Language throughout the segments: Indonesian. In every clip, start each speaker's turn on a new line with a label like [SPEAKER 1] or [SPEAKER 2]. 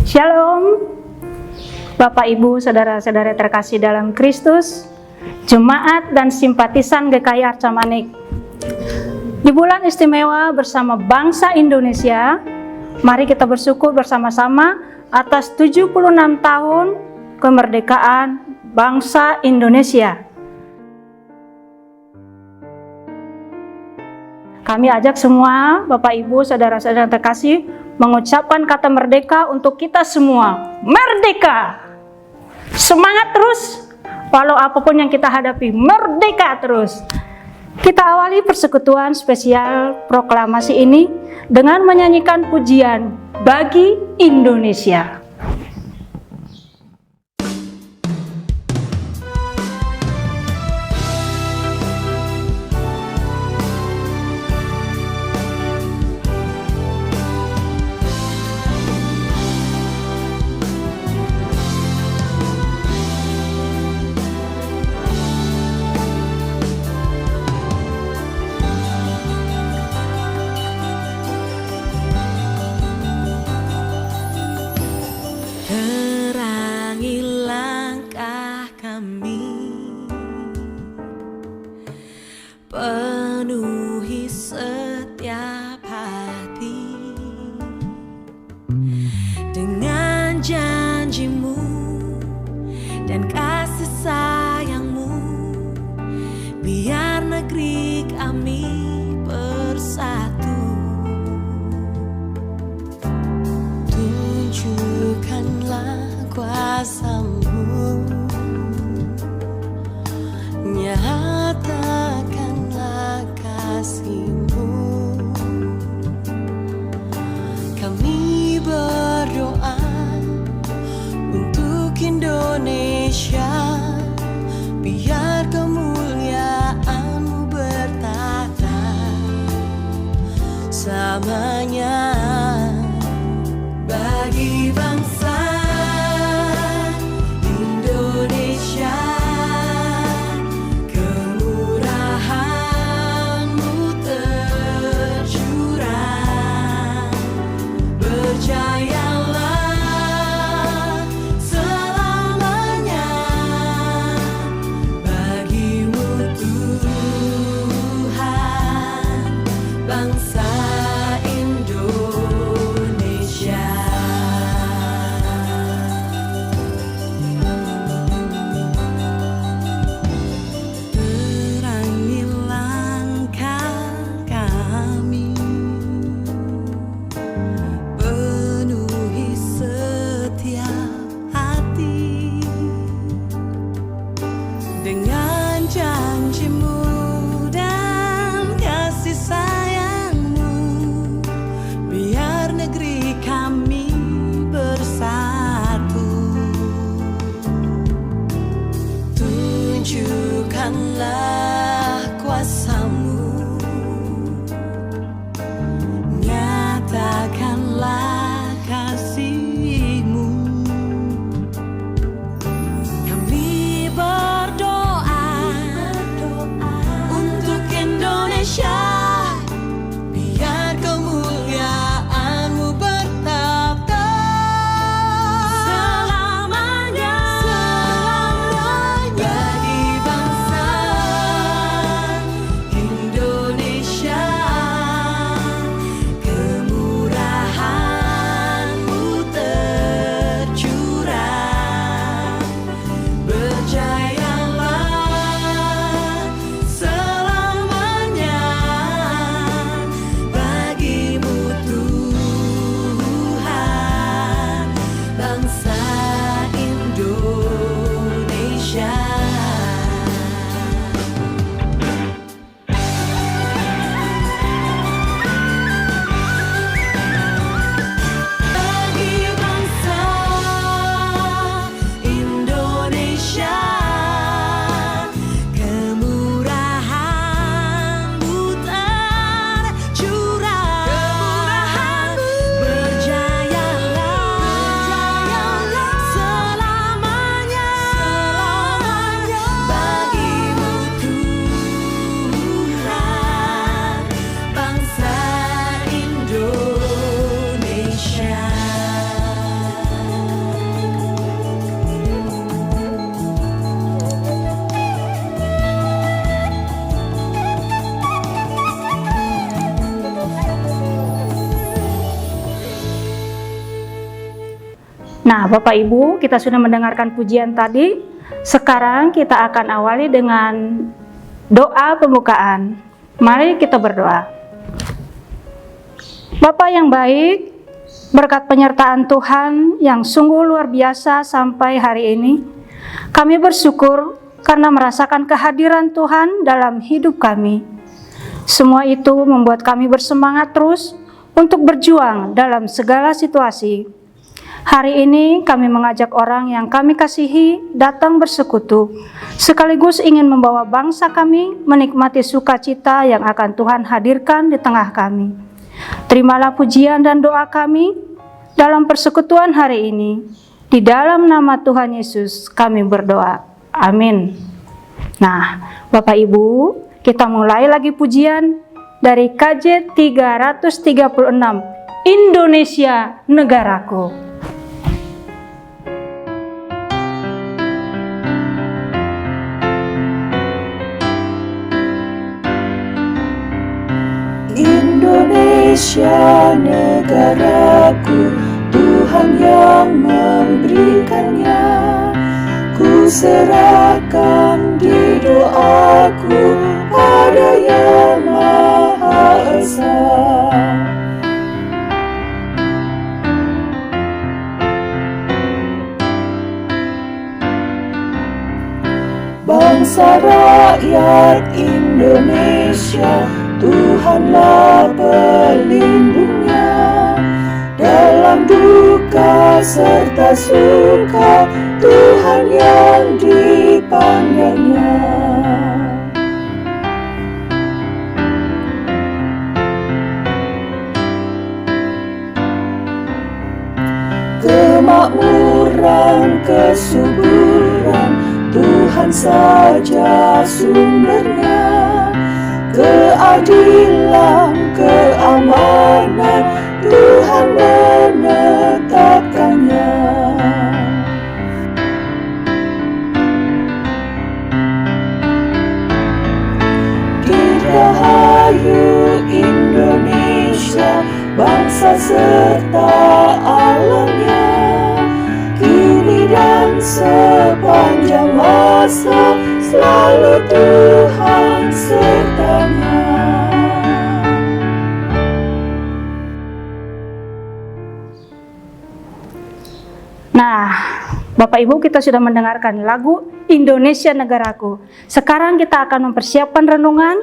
[SPEAKER 1] Shalom, Bapak Ibu, saudara-saudara terkasih dalam Kristus, jemaat dan simpatisan GKI Arca Manik. Di bulan istimewa bersama bangsa Indonesia, mari kita bersyukur bersama-sama atas 76 tahun kemerdekaan bangsa Indonesia. Kami ajak semua Bapak Ibu, saudara-saudara terkasih mengucapkan kata merdeka untuk kita semua. Merdeka! Semangat terus, walau apapun yang kita hadapi, merdeka terus. Kita awali persekutuan spesial proklamasi ini dengan menyanyikan pujian bagi Indonesia.
[SPEAKER 2] Penuhi setiap hati dengan janjimu dan kasih sayangmu, biar negeri kami bersatu. Tunjukkanlah kuasa-Mu, nyatakanlah kasih-Mu. Kami berdoa untuk Indonesia, biar kemuliaan-Mu bertata selamanya. Bagi bangsa Indonesia, percayalah selamanya, bagi-Mu Tuhan, bangsa Indonesia. Terangi langkah kami, penuhi
[SPEAKER 1] Nah, Bapak Ibu, kita sudah mendengarkan pujian tadi. Sekarang kita akan awali dengan doa pembukaan. Mari kita berdoa. Bapa yang baik, berkat penyertaan Tuhan yang sungguh luar biasa sampai hari ini, kami bersyukur karena merasakan kehadiran Tuhan dalam hidup kami. Semua itu membuat kami bersemangat terus untuk berjuang dalam segala situasi. Hari ini kami mengajak orang yang kami kasihi datang bersekutu, sekaligus ingin membawa bangsa kami menikmati sukacita yang akan Tuhan hadirkan di tengah kami. Terimalah pujian dan doa kami dalam persekutuan hari ini. Di dalam nama Tuhan Yesus kami berdoa. Amin. Nah, Bapak Ibu, kita mulai lagi pujian dari KJ 336, Indonesia Negaraku.
[SPEAKER 2] Indonesia negaraku, Tuhan yang memberikannya. Ku serahkan di doaku pada Yang Maha Esa. Bangsa rakyat Indonesia, Tuhanlah pelindungnya. Dalam duka serta suka, Tuhan yang dipandangnya. Kemakmuran, kesuburan, Tuhan saja sumbernya. Keadilan, keamanan, Tuhan menetapkannya. Dirgahayu Indonesia, bangsa serta alamnya. Kini dan sepanjang masa, selalu Tuhan sertanya.
[SPEAKER 1] Nah, Bapak Ibu, kita sudah mendengarkan lagu Indonesia Negaraku. Sekarang kita akan mempersiapkan renungan.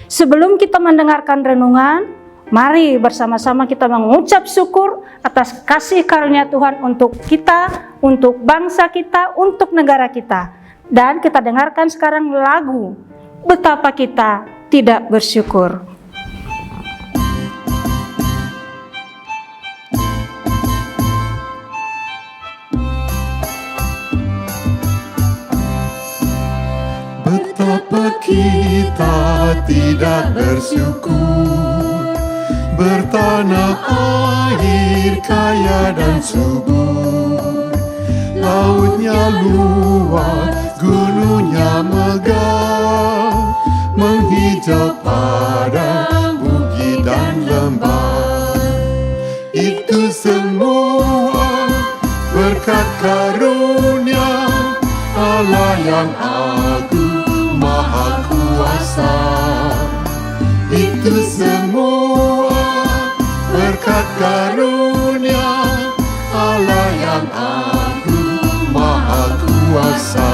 [SPEAKER 1] Sebelum kita mendengarkan renungan, mari bersama-sama kita mengucap syukur atas kasih karunia Tuhan untuk kita, untuk bangsa kita, untuk negara kita. Dan kita dengarkan sekarang lagu Betapa Kita Tidak Bersyukur.
[SPEAKER 3] Betapa kita tidak bersyukur, bertanah air kaya dan subur, lautnya luas, gunungnya megah, menghijau padang bukit dan lembah. Itu semua berkat karunia Allah yang agung maha kuasa. Itu semua berkat karunia Allah yang agung maha kuasa.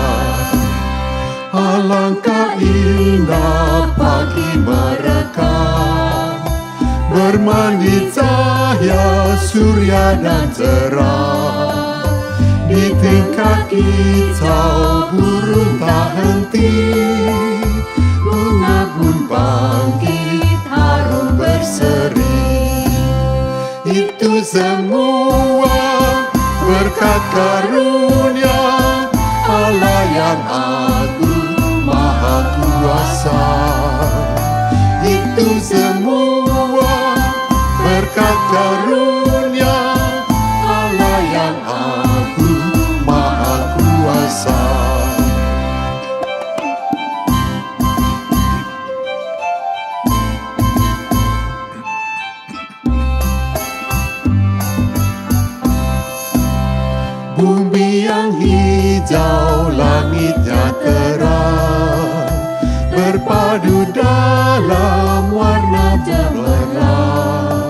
[SPEAKER 3] Alangkah indah pagi mereka, bermandi cahaya surya dan cerah. Di tingkat kicau burung tak henti, bunga pun bangkit harum berseri. Itu semua berkat karunia Allah yang agung maha kuasa. Itu semua berkat karunia Allah yang agung maha kuasa. Bumi yang hijau, langitnya terang, berpadu dalam warna cerah.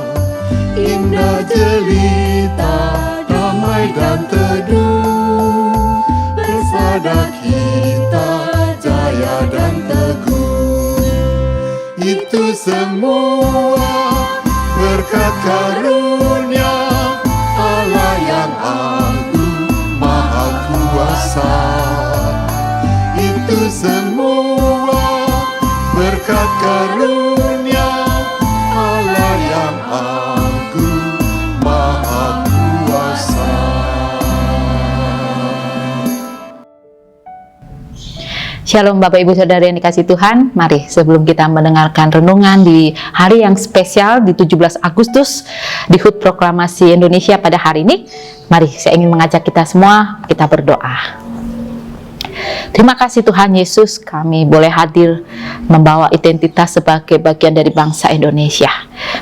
[SPEAKER 3] Indah jelita, damai dan teduh, bersada kita jaya dan teguh. Itu semua berkat karunia Allah yang agung maha kuasa. Itu semua berkat karunia Allah yang agung maha kuasa.
[SPEAKER 4] Shalom Bapak Ibu Saudara yang dikasihi Tuhan. Mari sebelum kita mendengarkan renungan di hari yang spesial di 17 Agustus di HUT Proklamasi Indonesia pada hari ini, mari saya ingin mengajak kita semua kita berdoa. Terima kasih Tuhan Yesus, kami boleh hadir membawa identitas sebagai bagian dari bangsa Indonesia.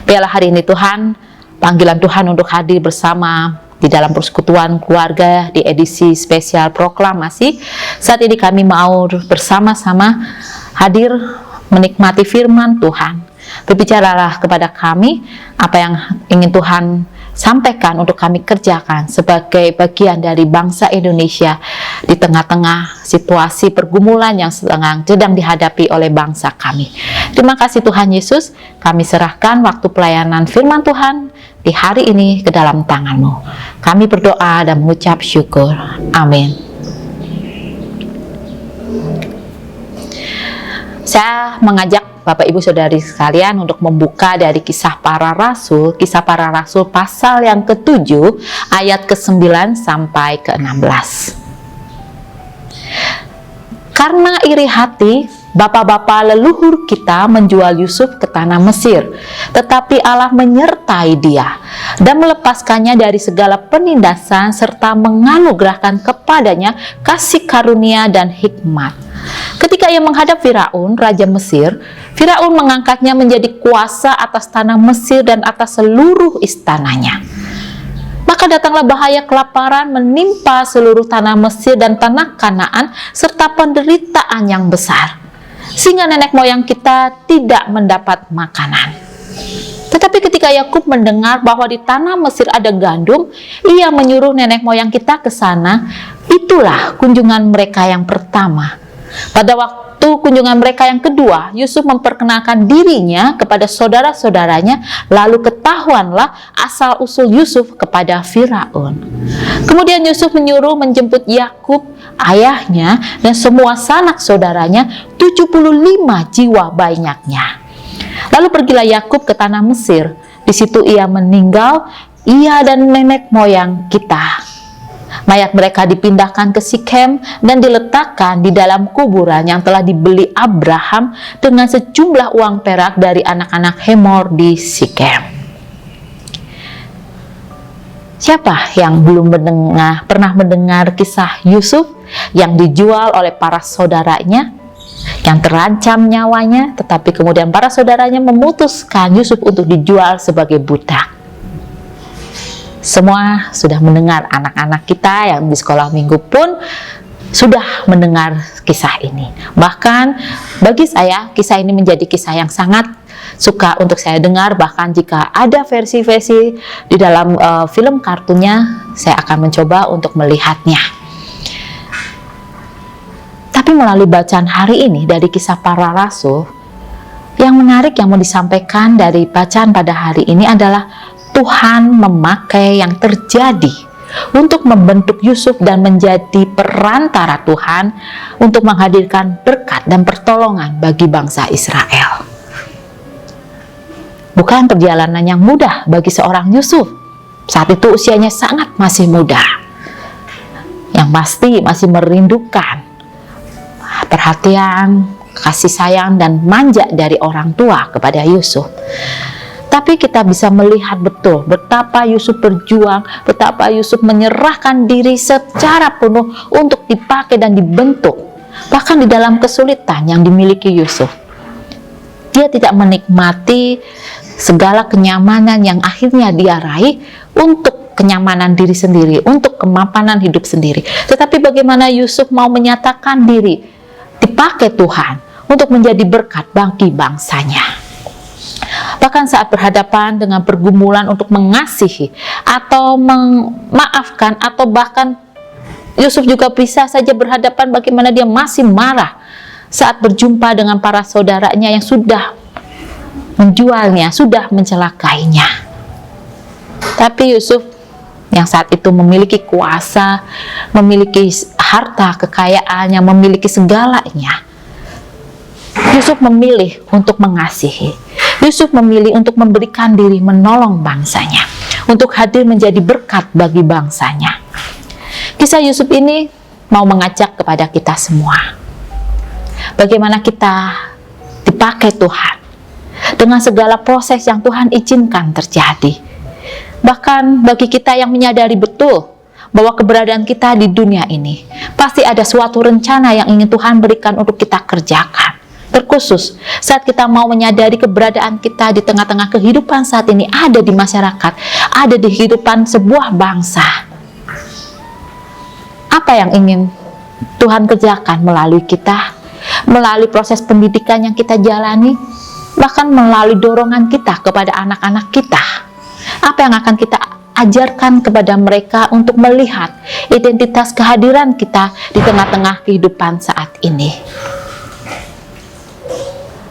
[SPEAKER 4] Biarlah hari ini Tuhan, panggilan Tuhan untuk hadir bersama di dalam persekutuan keluarga di edisi spesial proklamasi. Saat ini kami mau bersama-sama hadir menikmati firman Tuhan. Berbicaralah kepada kami apa yang ingin Tuhan sampaikan untuk kami kerjakan sebagai bagian dari bangsa Indonesia di tengah-tengah situasi pergumulan yang sedang dihadapi oleh bangsa kami. Terima kasih Tuhan Yesus, kami serahkan waktu pelayanan firman Tuhan di hari ini ke dalam tangan-Mu. Kami berdoa dan mengucap syukur. Amin. Saya mengajak Bapak Ibu Saudari sekalian untuk membuka dari Kisah Para Rasul pasal yang ke-7 ayat ke-9 sampai ke-16. Karena iri hati, bapak-bapak leluhur kita menjual Yusuf ke tanah Mesir, tetapi Allah menyertai dia dan melepaskannya dari segala penindasan serta menganugerahkan kepadanya kasih karunia dan hikmat. Ketika ia menghadap Firaun, Raja Mesir, Firaun mengangkatnya menjadi kuasa atas tanah Mesir dan atas seluruh istananya. Maka datanglah bahaya kelaparan menimpa seluruh tanah Mesir dan tanah Kanaan serta penderitaan yang besar, sehingga nenek moyang kita tidak mendapat makanan. Tetapi ketika Yakub mendengar bahwa di tanah Mesir ada gandum, ia menyuruh nenek moyang kita ke sana. Itulah kunjungan mereka yang pertama. Pada waktu kunjungan mereka yang kedua, Yusuf memperkenalkan dirinya kepada saudara-saudaranya, lalu ketahuanlah asal-usul Yusuf kepada Firaun. Kemudian Yusuf menyuruh menjemput Yakub, ayahnya, dan semua sanak saudaranya, 75 jiwa banyaknya. Lalu pergilah Yakub ke tanah Mesir. Di situ ia meninggal, ia dan nenek moyang kita. Mayat mereka dipindahkan ke Sikem dan diletakkan di dalam kuburan yang telah dibeli Abraham dengan sejumlah uang perak dari anak-anak Hemor di Sikem. Siapa yang belum pernah mendengar kisah Yusuf yang dijual oleh para saudaranya, yang terancam nyawanya, tetapi kemudian para saudaranya memutuskan Yusuf untuk dijual sebagai budak? Semua sudah mendengar, anak-anak kita yang di sekolah minggu pun sudah mendengar kisah ini. Bahkan bagi saya, kisah ini menjadi kisah yang sangat suka untuk saya dengar. Bahkan jika ada versi-versi di dalam film kartunnya, saya akan mencoba untuk melihatnya. Tapi melalui bacaan hari ini dari Kisah Para Rasul, yang menarik yang mau disampaikan dari bacaan pada hari ini adalah Tuhan memakai yang terjadi untuk membentuk Yusuf dan menjadi perantara Tuhan untuk menghadirkan berkat dan pertolongan bagi bangsa Israel. Bukan perjalanan yang mudah bagi seorang Yusuf. Saat itu usianya sangat masih muda. Yang pasti masih merindukan perhatian, kasih sayang, dan manja dari orang tua kepada Yusuf. Tapi kita bisa melihat betul betapa Yusuf berjuang, betapa Yusuf menyerahkan diri secara penuh untuk dipakai dan dibentuk. Bahkan di dalam kesulitan yang dimiliki Yusuf, dia tidak menikmati segala kenyamanan yang akhirnya dia raih untuk untuk kenyamanan diri sendiri, untuk kemapanan hidup sendiri. Tetapi bagaimana Yusuf mau menyatakan diri dipakai Tuhan untuk menjadi berkat bagi bangsanya. Bahkan saat berhadapan dengan pergumulan untuk mengasihi atau memaafkan, atau bahkan Yusuf juga bisa saja berhadapan bagaimana dia masih marah saat berjumpa dengan para saudaranya yang sudah menjualnya, sudah mencelakainya. Tapi Yusuf yang saat itu memiliki kuasa, memiliki harta kekayaan, yang memiliki segalanya, Yusuf memilih untuk mengasihi. Yusuf memilih untuk memberikan diri menolong bangsanya, untuk hadir menjadi berkat bagi bangsanya. Kisah Yusuf ini mau mengajak kepada kita semua, bagaimana kita dipakai Tuhan dengan segala proses yang Tuhan izinkan terjadi. Bahkan bagi kita yang menyadari betul bahwa keberadaan kita di dunia ini pasti ada suatu rencana yang ingin Tuhan berikan untuk kita kerjakan. Terkhusus saat kita mau menyadari keberadaan kita di tengah-tengah kehidupan saat ini, ada di masyarakat, ada di kehidupan sebuah bangsa. Apa yang ingin Tuhan kerjakan melalui kita, melalui proses pendidikan yang kita jalani, bahkan melalui dorongan kita kepada anak-anak kita. Apa yang akan kita ajarkan kepada mereka untuk melihat identitas kehadiran kita di tengah-tengah kehidupan saat ini.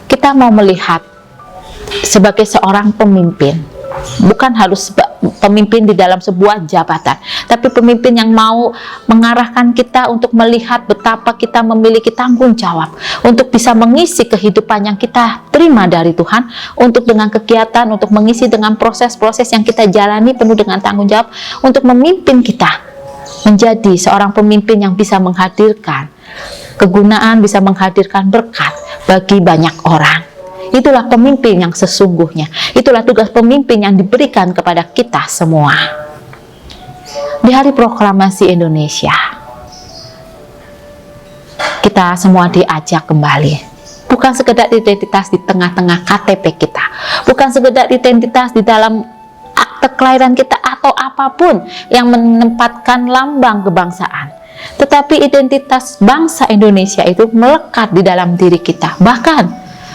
[SPEAKER 4] Kita mau melihat sebagai seorang pemimpin, bukan harus pemimpin di dalam sebuah jabatan, tapi pemimpin yang mau mengarahkan kita untuk melihat betapa kita memiliki tanggung jawab untuk bisa mengisi kehidupan yang kita terima dari Tuhan, untuk dengan kegiatan, untuk mengisi dengan proses-proses yang kita jalani penuh dengan tanggung jawab, untuk memimpin kita menjadi seorang pemimpin yang bisa menghadirkan kegunaan, bisa menghadirkan berkat bagi banyak orang. Itulah pemimpin yang sesungguhnya. Itulah tugas pemimpin yang diberikan kepada kita semua. Di Hari Proklamasi Indonesia, kita semua diajak kembali. Bukan sekedar identitas di tengah-tengah KTP kita, bukan sekedar identitas di dalam akte kelahiran kita atau apapun yang menempatkan lambang kebangsaan, tetapi identitas bangsa Indonesia itu melekat di dalam diri kita. Bahkan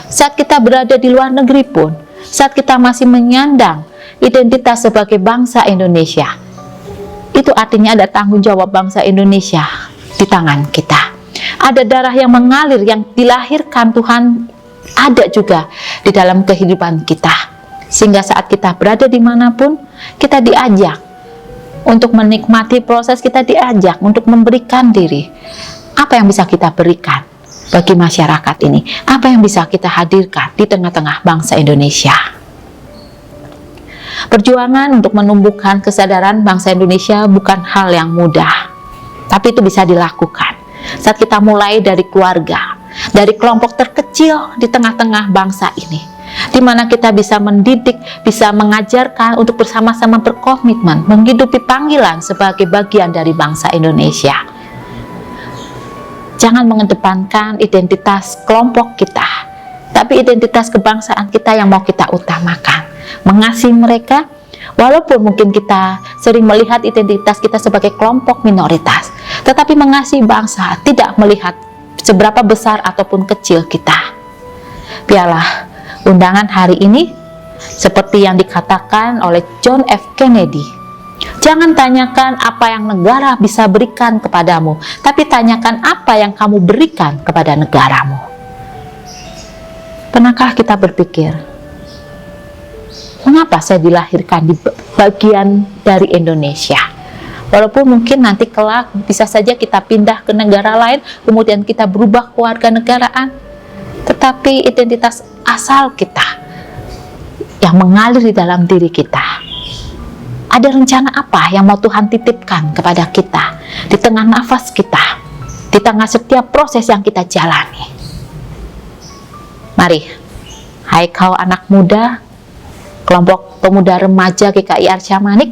[SPEAKER 4] saat kita berada di luar negeri pun, saat kita masih menyandang identitas sebagai bangsa Indonesia, itu artinya ada tanggung jawab bangsa Indonesia di tangan kita. Ada darah yang mengalir, yang dilahirkan Tuhan ada juga di dalam kehidupan kita, sehingga saat kita berada dimanapun, kita diajak untuk menikmati proses, kita diajak untuk memberikan diri. Apa yang bisa kita berikan bagi masyarakat ini? Apa yang bisa kita hadirkan di tengah-tengah bangsa Indonesia? Perjuangan untuk menumbuhkan kesadaran bangsa Indonesia bukan hal yang mudah, tapi itu bisa dilakukan saat kita mulai dari keluarga, dari kelompok terkecil di tengah-tengah bangsa ini, di mana kita bisa mendidik, bisa mengajarkan untuk bersama-sama berkomitmen menghidupi panggilan sebagai bagian dari bangsa Indonesia. Jangan mengedepankan identitas kelompok kita, tapi identitas kebangsaan kita yang mau kita utamakan. Mengasihi mereka, walaupun mungkin kita sering melihat identitas kita sebagai kelompok minoritas, tetapi mengasihi bangsa tidak melihat seberapa besar ataupun kecil kita. Biarlah undangan hari ini seperti yang dikatakan oleh John F. Kennedy, jangan tanyakan apa yang negara bisa berikan kepadamu, tapi tanyakan apa yang kamu berikan kepada negaramu. Pernahkah kita berpikir, mengapa saya dilahirkan di bagian dari Indonesia? Walaupun mungkin nanti kelak bisa saja kita pindah ke negara lain, kemudian kita berubah kewarganegaraan, tetapi identitas asal kita yang mengalir di dalam diri kita, ada rencana apa yang mau Tuhan titipkan kepada kita di tengah nafas kita, di tengah setiap proses yang kita jalani? Mari, hai kau anak muda, kelompok pemuda remaja GKI Arca Manik,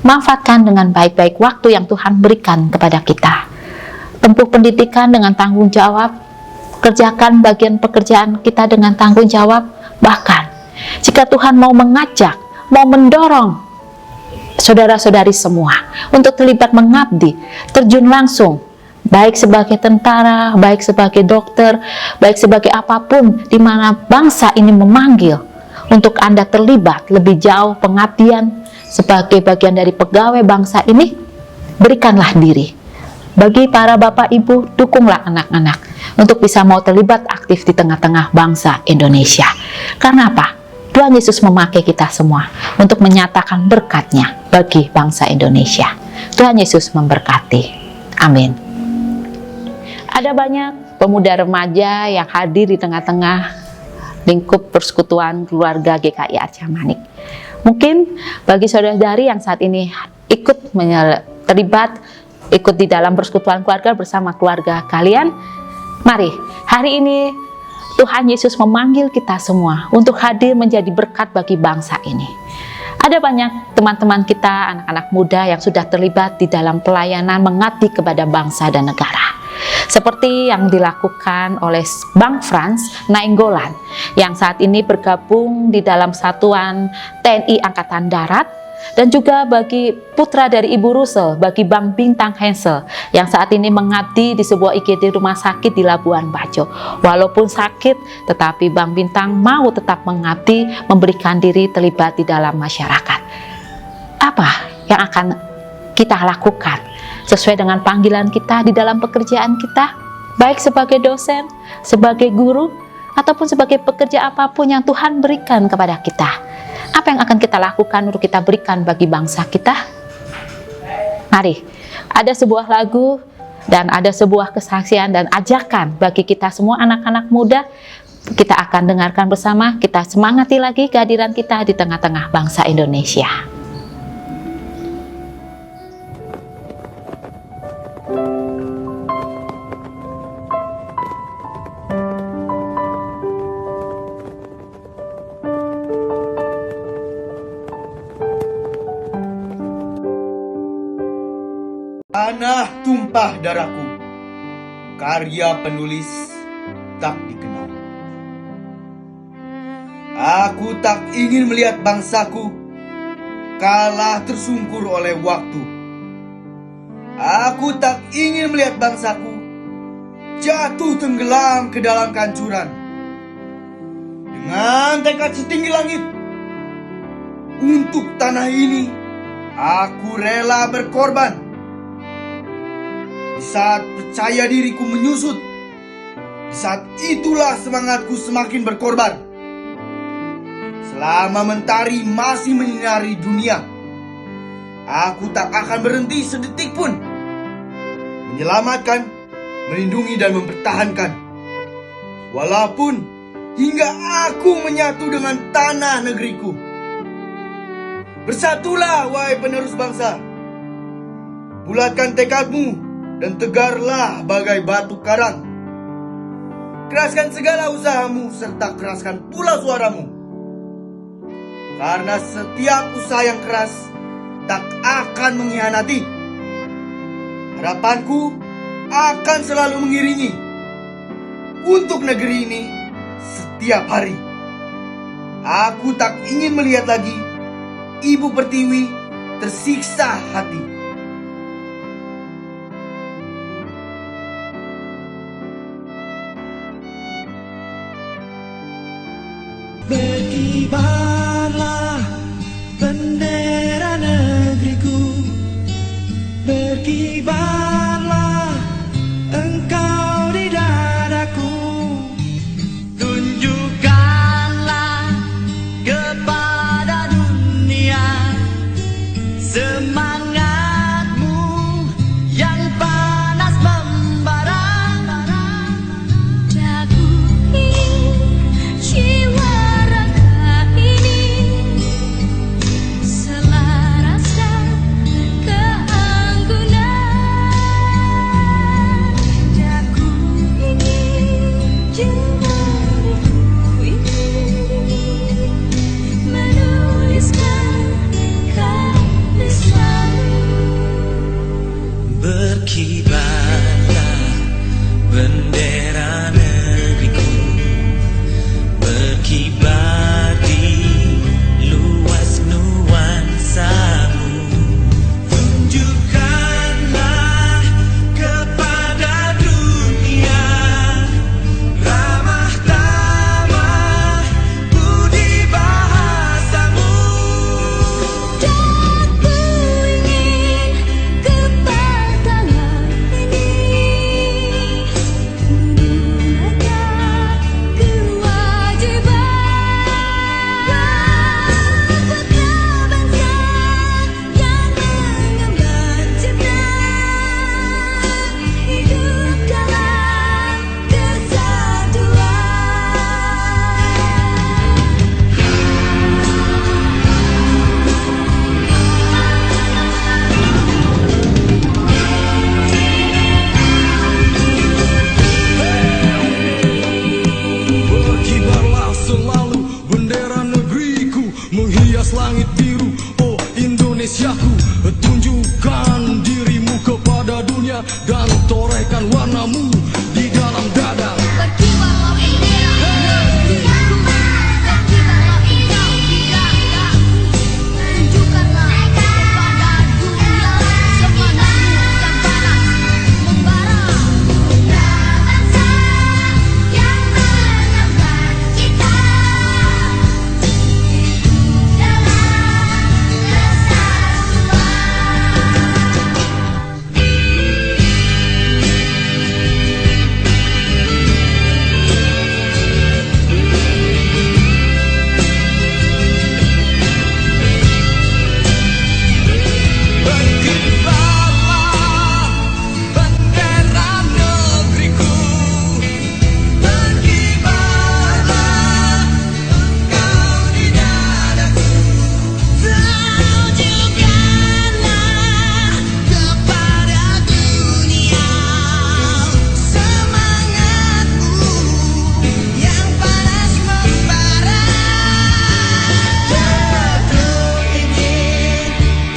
[SPEAKER 4] manfaatkan dengan baik-baik waktu yang Tuhan berikan kepada kita. Tempuh pendidikan dengan tanggung jawab, kerjakan bagian pekerjaan kita dengan tanggung jawab. Bahkan jika Tuhan mau mengajak, mau mendorong saudara-saudari semua untuk terlibat mengabdi, terjun langsung, baik sebagai tentara, baik sebagai dokter, baik sebagai apapun di mana bangsa ini memanggil untuk Anda terlibat lebih jauh pengabdian sebagai bagian dari pegawai bangsa ini. Berikanlah diri. Bagi para bapak ibu, dukunglah anak-anak untuk bisa mau terlibat aktif di tengah-tengah bangsa Indonesia. Karena apa? Tuhan Yesus memakai kita semua untuk menyatakan berkat-Nya bagi bangsa Indonesia. Tuhan Yesus memberkati. Amin. Ada banyak pemuda remaja yang hadir di tengah-tengah lingkup persekutuan keluarga GKI Arca Manik. Mungkin bagi saudara-saudari yang saat ini ikut terlibat, ikut di dalam persekutuan keluarga bersama keluarga kalian, mari hari ini Tuhan Yesus memanggil kita semua untuk hadir menjadi berkat bagi bangsa ini. Ada banyak teman-teman kita, anak-anak muda yang sudah terlibat di dalam pelayanan mengabdi kepada bangsa dan negara. Seperti yang dilakukan oleh Bang Frans Nainggolan yang saat ini bergabung di dalam Satuan TNI Angkatan Darat, dan juga bagi putra dari Ibu Rusel, bagi Bang Bintang Hensel yang saat ini mengabdi di sebuah IGD rumah sakit di Labuan Bajo. Walaupun sakit, tetapi Bang Bintang mau tetap mengabdi, memberikan diri terlibat di dalam masyarakat. Apa yang akan kita lakukan sesuai dengan panggilan kita di dalam pekerjaan kita, baik sebagai dosen, sebagai guru, ataupun sebagai pekerja apapun yang Tuhan berikan kepada kita? Apa yang akan kita lakukan untuk kita berikan bagi bangsa kita? Mari, ada sebuah lagu dan ada sebuah kesaksian dan ajakan bagi kita semua anak-anak muda. Kita akan dengarkan bersama, kita semangati lagi kehadiran kita di tengah-tengah bangsa Indonesia.
[SPEAKER 5] Tanah tumpah darahku, karya penulis tak dikenal. Aku tak ingin melihat bangsaku kalah tersungkur oleh waktu. Aku tak ingin melihat bangsaku jatuh tenggelam ke dalam kancuran. Dengan tekad setinggi langit, untuk tanah ini aku rela berkorban. Di saat percaya diriku menyusut, di saat itulah semangatku semakin berkorban. Selama mentari masih menyinari dunia, aku tak akan berhenti sedetik pun menyelamatkan, melindungi dan mempertahankan. Walaupun hingga aku menyatu dengan tanah negeriku. Bersatulah wahai penerus bangsa. Bulatkan tekadmu dan tegarlah bagai batu karang. Keraskan segala usahamu serta keraskan pula suaramu. Karena setiap usaha yang keras tak akan mengkhianati. Harapanku akan selalu mengiringi untuk negeri ini setiap hari. Aku tak ingin melihat lagi Ibu Pertiwi tersiksa hati.
[SPEAKER 2] Berkibarlah bendera negeriku, berkibarlah engkau di dadaku. Tunjukkanlah kepada dunia semangatmu yang panas membara.
[SPEAKER 6] Daku ini, jiwa
[SPEAKER 2] berkibarlah bendera negeriku, berkibar di luas nuansamu. dunia dan torehkan warnamu di dalam dada.
[SPEAKER 6] Berkibarlah bendera negeriku, berkibarlah engkau di dadaku. Tunjukkanlah kepada dunia semangatmu yang panas membara. Bangsa yang menangkan cita, dalam
[SPEAKER 2] Berkibarlah bendera negeriku, berkibarlah engkau di dadaku.
[SPEAKER 6] tunjukkanlah kepada dunia semangatmu yang panas membara.
[SPEAKER 2] Jatuh ini,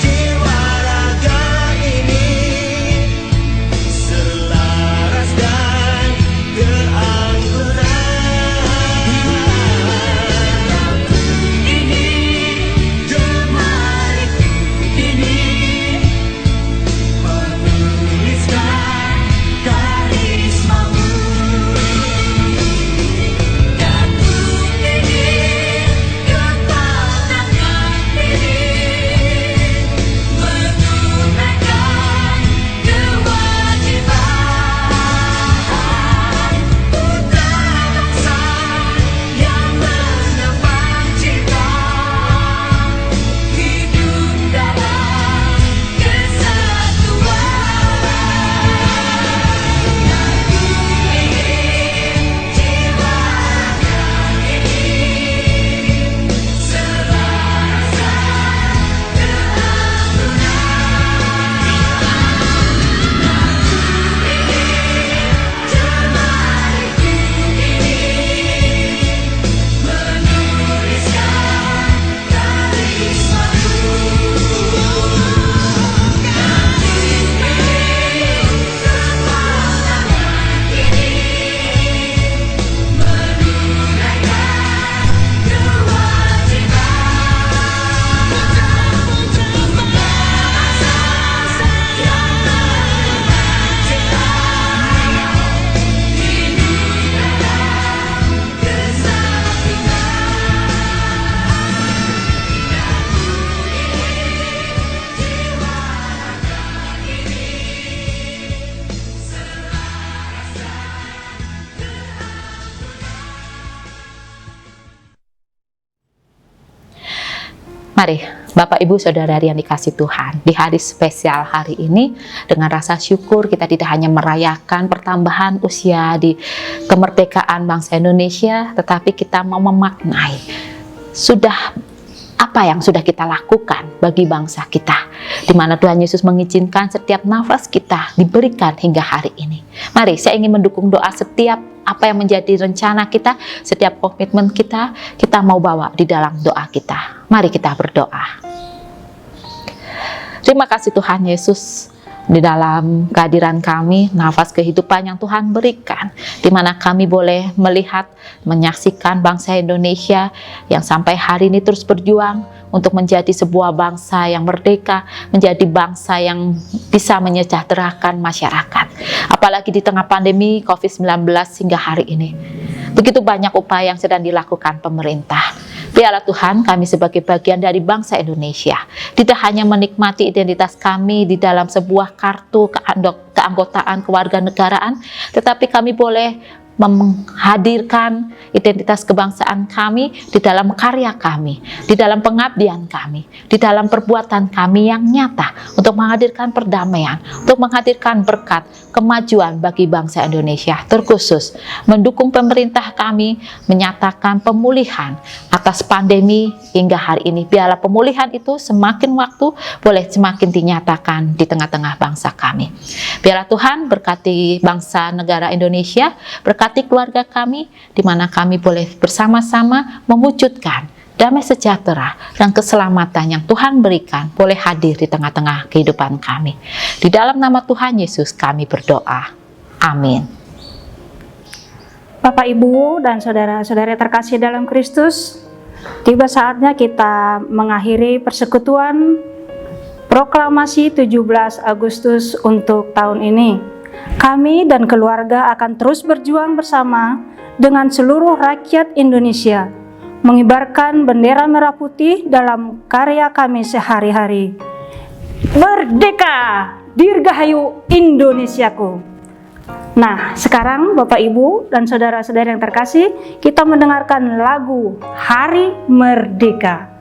[SPEAKER 2] jiwa raga ini selaras dan keanggunan.
[SPEAKER 6] Jemariku ini menuliskan karismamu. Daku ini kepatakan diri, menunaikan kewajiban. Putra bangsa yang menembak cita, hidup dalam kesatuan. Aku ingin jiwa raga ini selaras jemariku ini menuliskan karismamu.
[SPEAKER 4] Mari, Bapak Ibu Saudara yang dikasih Tuhan, di hari spesial hari ini dengan rasa syukur kita tidak hanya merayakan pertambahan usia di kemerdekaan bangsa Indonesia, tetapi kita mau memaknai apa yang sudah kita lakukan bagi bangsa kita, di mana Tuhan Yesus mengizinkan setiap nafas kita diberikan hingga hari ini. Mari, saya ingin mendukung doa setiap apa yang menjadi rencana kita, setiap komitmen kita mau bawa di dalam doa kita. Mari kita berdoa. Terima kasih Tuhan Yesus, di dalam kehadiran kami, nafas kehidupan yang Tuhan berikan, di mana kami boleh melihat, menyaksikan bangsa Indonesia yang sampai hari ini terus berjuang untuk menjadi sebuah bangsa yang merdeka, menjadi bangsa yang bisa menyejahterakan masyarakat. Apalagi di tengah pandemi COVID-19 hingga hari ini. Begitu banyak upaya yang sedang dilakukan pemerintah. Biarlah Tuhan, kami sebagai bagian dari bangsa Indonesia tidak hanya menikmati identitas kami di dalam sebuah kartu keanggotaan kewarganegaraan, tetapi kami boleh menghadirkan identitas kebangsaan kami di dalam karya kami, di dalam pengabdian kami, di dalam perbuatan kami yang nyata untuk menghadirkan perdamaian, untuk menghadirkan berkat kemajuan bagi bangsa Indonesia, terkhusus mendukung pemerintah kami menyatakan pemulihan atas pandemi hingga hari ini. Biarlah pemulihan itu semakin waktu boleh semakin dinyatakan di tengah-tengah bangsa kami. Biarlah Tuhan berkati bangsa negara Indonesia, berkati keluarga kami, di mana kami boleh bersama-sama mewujudkan damai sejahtera, dan keselamatan yang Tuhan berikan boleh hadir di tengah-tengah kehidupan kami. Di dalam nama Tuhan Yesus kami berdoa. Amin.
[SPEAKER 1] Bapak, Ibu, dan saudara-saudara terkasih dalam Kristus, tiba saatnya kita mengakhiri persekutuan proklamasi 17 Agustus untuk tahun ini. Kami dan keluarga akan terus berjuang bersama dengan seluruh rakyat Indonesia, mengibarkan bendera merah putih dalam karya kami sehari-hari. Merdeka! Dirgahayu Indonesiaku! Nah, sekarang Bapak, Ibu, dan saudara-saudara yang terkasih, kita mendengarkan lagu Hari Merdeka.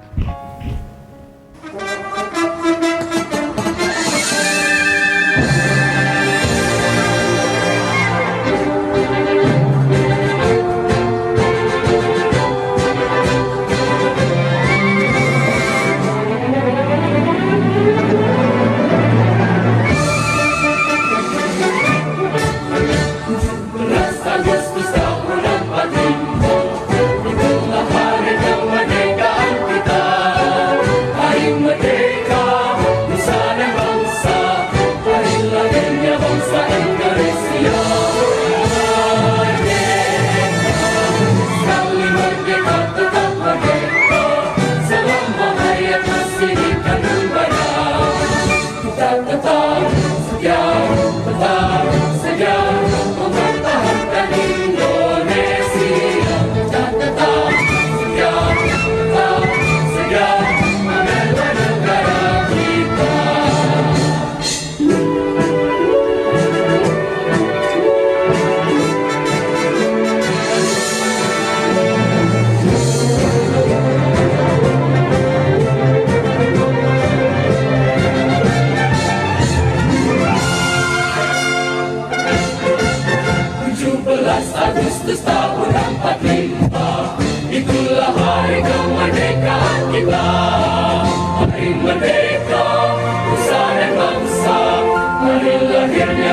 [SPEAKER 6] Agustus tahun 45, itulah hari kemerdekaan kita. Hari merdeka, nusa dan bangsa, hari lahirnya